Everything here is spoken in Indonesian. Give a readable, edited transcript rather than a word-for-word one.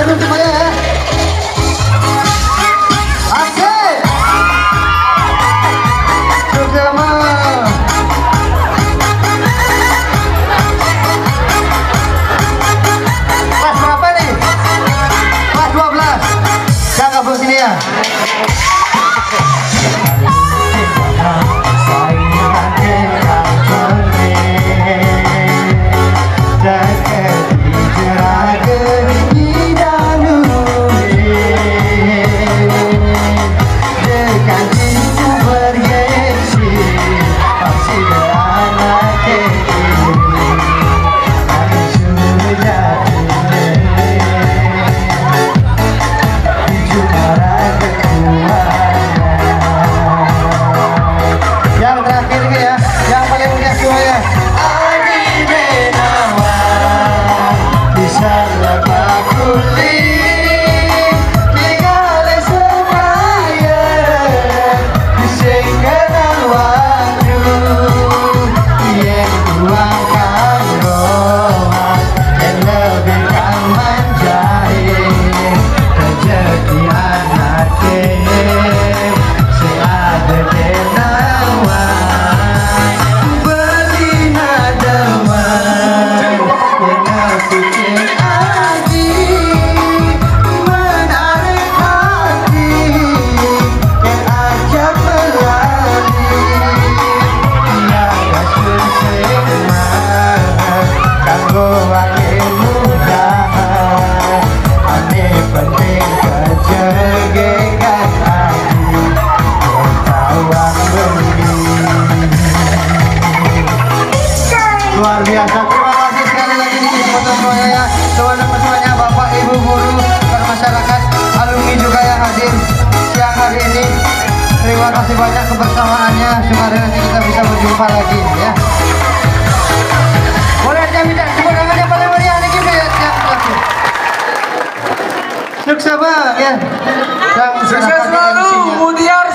duduk semuanya ya. Asik. Duduk sama. Kelas berapa nih? Kelas 12. Jangan gabung sini ya. Luar biasa, terima kasih sekali lagi nih semuanya ya, teman-teman semuanya, bapak, ibu, guru, dan masyarakat, alumni juga yang hadir siang hari ini. Terima kasih banyak kebersamaannya. Semoga nanti kita bisa berjumpa lagi ya. Boleh saya minta tepuk tangan yang paling meriah nih kita ya. Sukses bang ya. Sukses selalu, Mutia